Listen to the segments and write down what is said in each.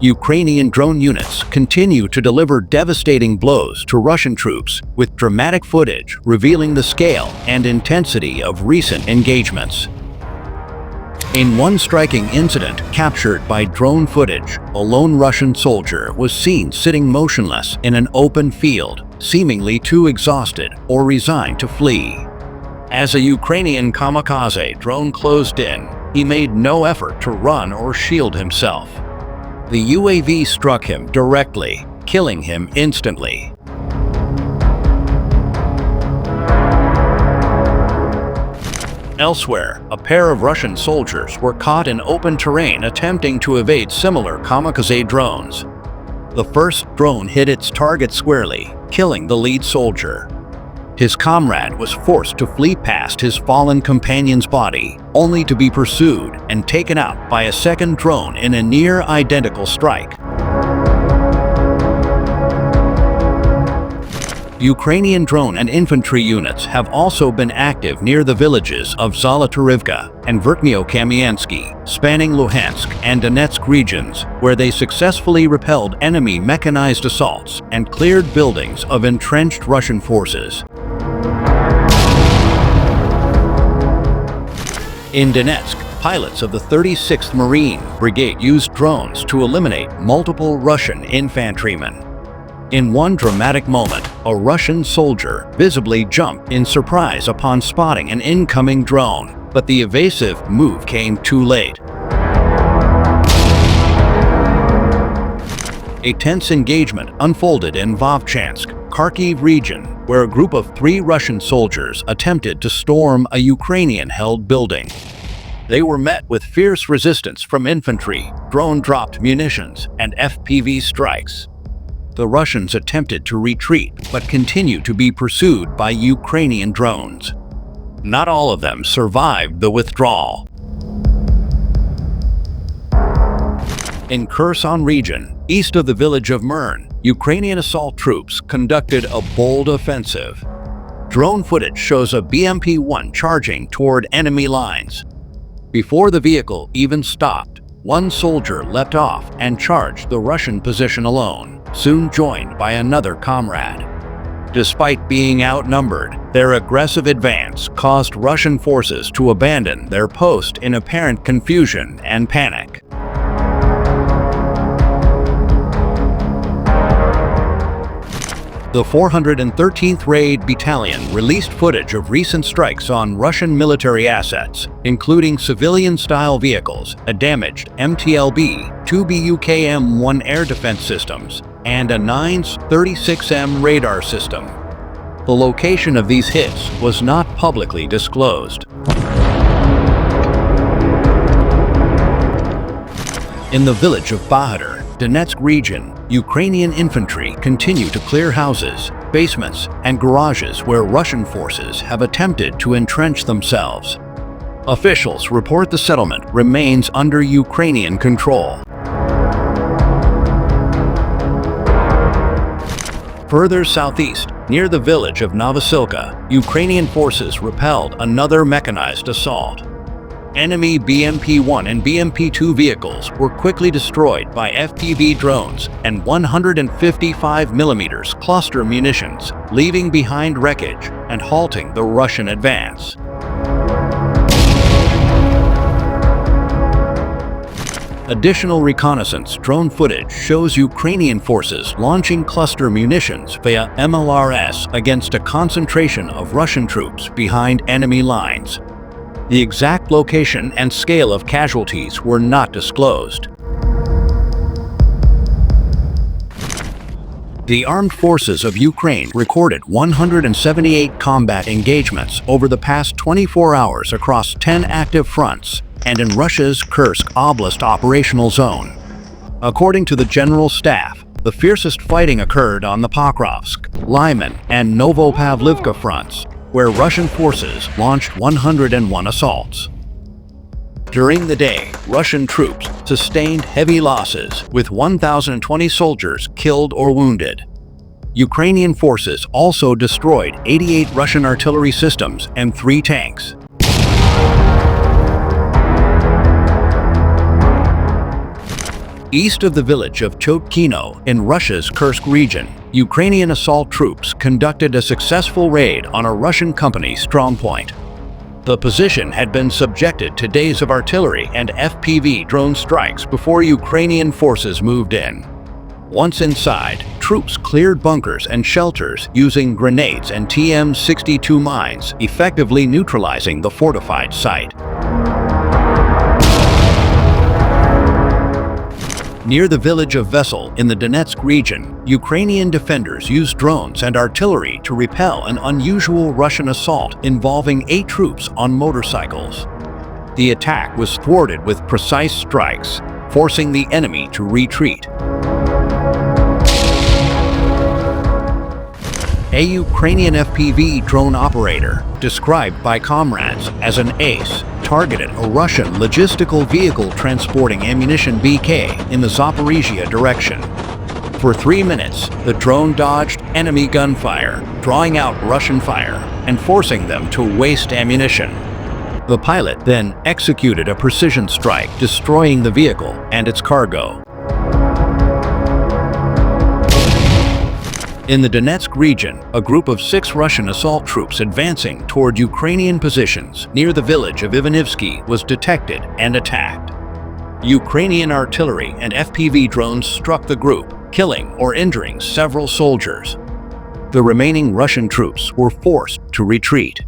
Ukrainian drone units continue to deliver devastating blows to Russian troops, with dramatic footage revealing the scale and intensity of recent engagements. In one striking incident captured by drone footage, a lone Russian soldier was seen sitting motionless in an open field, seemingly too exhausted or resigned to flee. As a Ukrainian kamikaze drone closed in, he made no effort to run or shield himself. The UAV struck him directly, killing him instantly. Elsewhere, a pair of Russian soldiers were caught in open terrain attempting to evade similar kamikaze drones. The first drone hit its target squarely, killing the lead soldier. His comrade was forced to flee past his fallen companion's body, only to be pursued and taken out by a second drone in a near-identical strike. Ukrainian drone and infantry units have also been active near the villages of Zolotarivka and Verkhnyo-Kamyansky, spanning Luhansk and Donetsk regions, where they successfully repelled enemy mechanized assaults and cleared buildings of entrenched Russian forces. In Donetsk, pilots of the 36th Marine Brigade used drones to eliminate multiple Russian infantrymen. In one dramatic moment, a Russian soldier visibly jumped in surprise upon spotting an incoming drone, but the evasive move came too late. A tense engagement unfolded in Vovchansk, Kharkiv region, where a group of 3 Russian soldiers attempted to storm a Ukrainian-held building. They were met with fierce resistance from infantry, drone-dropped munitions, and FPV strikes. The Russians attempted to retreat, but continued to be pursued by Ukrainian drones. Not all of them survived the withdrawal. In Kherson region, east of the village of Mern, Ukrainian assault troops conducted a bold offensive. Drone footage shows a BMP-1 charging toward enemy lines. Before the vehicle even stopped, one soldier leapt off and charged the Russian position alone, soon joined by another comrade. Despite being outnumbered, their aggressive advance caused Russian forces to abandon their post in apparent confusion and panic. The 413th Raid Battalion released footage of recent strikes on Russian military assets, including civilian-style vehicles, a damaged MTLB, 2 BUKM-1 air defense systems, and a 9's 36M radar system. The location of these hits was not publicly disclosed. In the village of Bahadur, Donetsk region, Ukrainian infantry continue to clear houses, basements, and garages where Russian forces have attempted to entrench themselves. Officials report the settlement remains under Ukrainian control. Further southeast, near the village of Novosilka, Ukrainian forces repelled another mechanized assault. Enemy BMP-1 and BMP-2 vehicles were quickly destroyed by FPV drones and 155mm cluster munitions, leaving behind wreckage and halting the Russian advance. Additional reconnaissance drone footage shows Ukrainian forces launching cluster munitions via MLRS against a concentration of Russian troops behind enemy lines. The exact location and scale of casualties were not disclosed. The armed forces of Ukraine recorded 178 combat engagements over the past 24 hours across 10 active fronts and in Russia's Kursk Oblast operational zone. According to the General Staff, the fiercest fighting occurred on the Pokrovsk, Lyman, and Novopavlivka fronts, where Russian forces launched 101 assaults. During the day, Russian troops sustained heavy losses, with 1,020 soldiers killed or wounded. Ukrainian forces also destroyed 88 Russian artillery systems and 3 tanks. East of the village of Chotkino in Russia's Kursk region, Ukrainian assault troops conducted a successful raid on a Russian company's strongpoint. The position had been subjected to days of artillery and FPV drone strikes before Ukrainian forces moved in. Once inside, troops cleared bunkers and shelters using grenades and TM-62 mines, effectively neutralizing the fortified site. Near the village of Vesel in the Donetsk region, Ukrainian defenders used drones and artillery to repel an unusual Russian assault involving 8 troops on motorcycles. The attack was thwarted with precise strikes, forcing the enemy to retreat. A Ukrainian FPV drone operator, described by comrades as an ace, targeted a Russian logistical vehicle transporting ammunition BK in the Zaporizhia direction. For 3 minutes, the drone dodged enemy gunfire, drawing out Russian fire and forcing them to waste ammunition. The pilot then executed a precision strike, destroying the vehicle and its cargo. In the Donetsk region, a group of 6 Russian assault troops advancing toward Ukrainian positions near the village of Ivanivsky was detected and attacked. Ukrainian artillery and FPV drones struck the group, killing or injuring several soldiers. The remaining Russian troops were forced to retreat.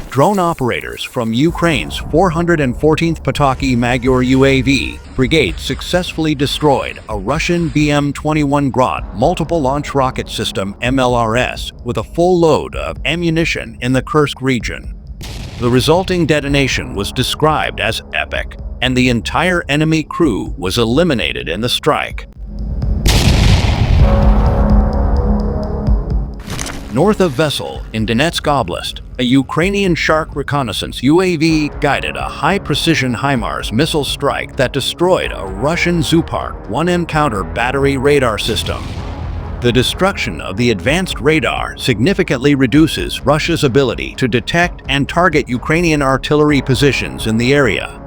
Drone operators from Ukraine's 414th Pataki Magyar UAV brigade successfully destroyed a Russian BM-21 Grad multiple launch rocket system MLRS with a full load of ammunition in the Kursk region. The resulting detonation was described as epic, and the entire enemy crew was eliminated in the strike. North of Vesel in Donetsk Oblast, a Ukrainian Shark reconnaissance UAV guided a high-precision HIMARS missile strike that destroyed a Russian Zupar 1M counter battery radar system. The destruction of the advanced radar significantly reduces Russia's ability to detect and target Ukrainian artillery positions in the area.